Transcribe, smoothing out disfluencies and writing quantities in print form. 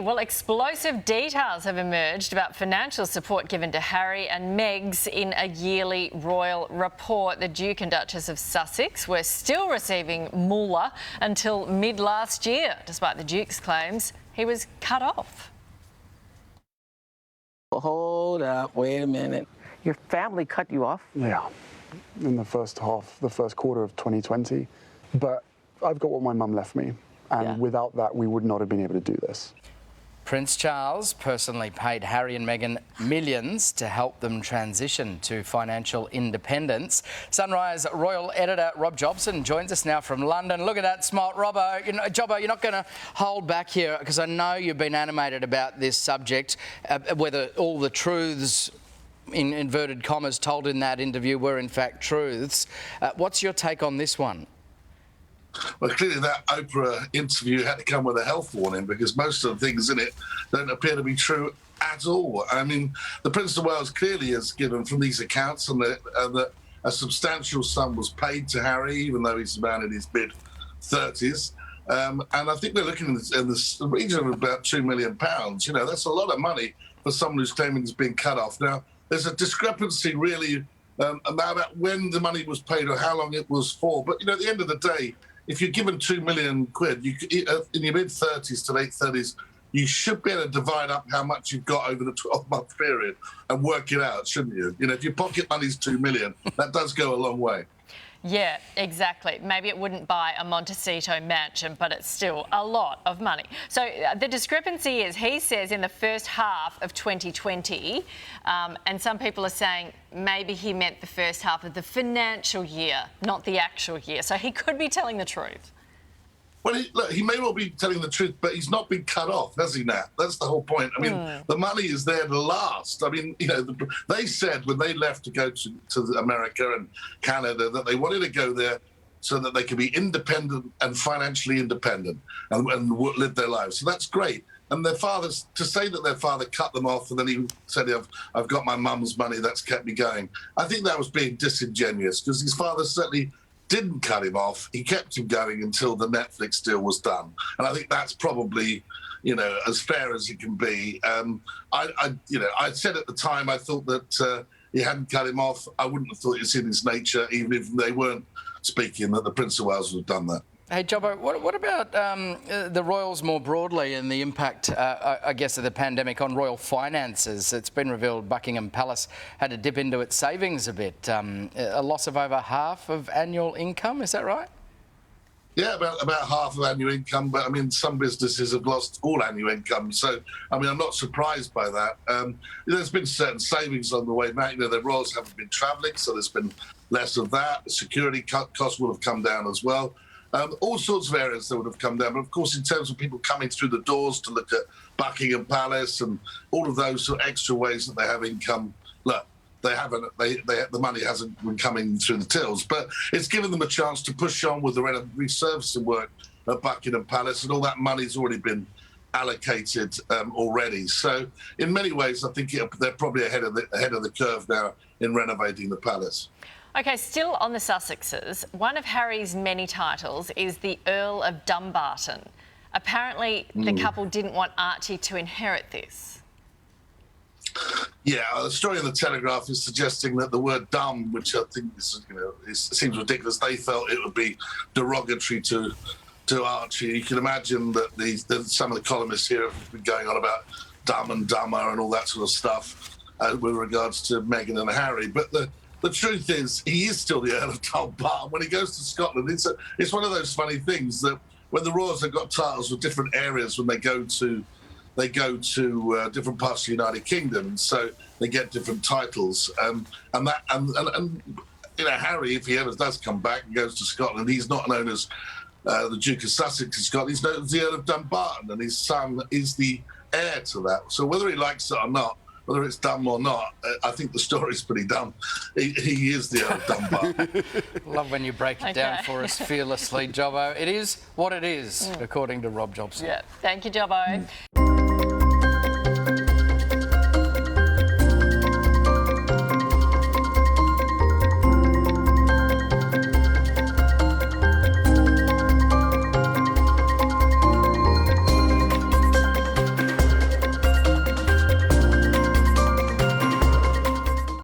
Well, explosive details have emerged about financial support given to Harry and Meg's in a yearly royal report. The Duke and Duchess of Sussex were still receiving moolah until mid-last year, despite the Duke's claims he was cut off. Hold up, wait a minute. Your family cut you off? Yeah, in the first quarter of 2020. But I've got what my mum left me, and without that, we would not have been able to do this. Prince Charles personally paid Harry and Meghan millions to help them transition to financial independence. Sunrise royal editor Rob Jobson joins us now from London. Look at that smart Robbo. Jobbo, you're not going to hold back here because I know you've been animated about this subject, whether all the truths in inverted commas told in that interview were in fact truths. What's your take on this one? Well, clearly that Oprah interview had to come with a health warning because most of the things in it don't appear to be true at all. I mean, the Prince of Wales clearly has given from these accounts and that a substantial sum was paid to Harry, even though he's a man in his mid-30s. And I think we're looking in the region of about £2 million. You know, that's a lot of money for someone who's claiming he's been cut off. Now, there's a discrepancy really about when the money was paid or how long it was for. But, you know, at the end of the day, if you're given £2 million, in your mid-30s to late 30s, you should be able to divide up how much you've got over the 12-month period and work it out, shouldn't you? You know, if your pocket money's £2 million, that does go a long way. Yeah, exactly. Maybe it wouldn't buy a Montecito mansion, but it's still a lot of money. So the discrepancy is, he says, in the first half of 2020, and some people are saying maybe he meant the first half of the financial year, not the actual year. So he could be telling the truth. Well, he may well be telling the truth, but he's not been cut off, has he, Nat? That's the whole point. I mean, the money is there to last. I mean, you know, they said when they left to go to America and Canada that they wanted to go there so that they could be independent and financially independent and live their lives. So that's great. And their fathers, to say that their father cut them off and then he said, I've got my mum's money, that's kept me going. I think that was being disingenuous because his father certainly didn't cut him off. He kept him going until the Netflix deal was done. And I think that's probably, you know, as fair as it can be. I said at the time, I thought that he hadn't cut him off. I wouldn't have thought it was in his nature, even if they weren't speaking, that the Prince of Wales would have done that. Hey, Jobbo, what about the royals more broadly and the impact, I guess, of the pandemic on royal finances? It's been revealed Buckingham Palace had to dip into its savings a bit. A loss of over half of annual income, is that right? Yeah, about half of annual income, but I mean, some businesses have lost all annual income. So, I mean, I'm not surprised by that. There's been certain savings on the way back. You know, the royals haven't been travelling, so there's been less of that. Security costs will have come down as well. All sorts of areas that would have come down. But, of course, in terms of people coming through the doors to look at Buckingham Palace and all of those sort of extra ways that they have income, look, the money hasn't been coming through the tills. But it's given them a chance to push on with the resurfacing work at Buckingham Palace, and all that money's already been allocated already. So, in many ways, I think they're probably ahead of the curve now in renovating the palace. OK, still on the Sussexes, one of Harry's many titles is the Earl of Dumbarton. Apparently, the couple didn't want Archie to inherit this. Yeah, the story in the Telegraph is suggesting that the word dumb, which I think is, you know, seems ridiculous, they felt it would be derogatory to Archie. You can imagine that some of the columnists here have been going on about dumb and dumber and all that sort of stuff with regards to Meghan and Harry. But the truth is, he is still the Earl of Dumbarton. When he goes to Scotland, it's one of those funny things that when the royals have got titles for different areas when they go to different parts of the United Kingdom, so they get different titles. And you know, Harry, if he ever does come back and goes to Scotland, he's not known as the Duke of Sussex in Scotland. He's known as the Earl of Dumbarton, and his son is the heir to that. So whether he likes it or not, whether it's dumb or not, I think the story's pretty dumb. He is the Earl of Dumbarton. Love when you break it down for us fearlessly, Jobbo. It is what it is, according to Rob Jobson. Yeah, thank you, Jobbo.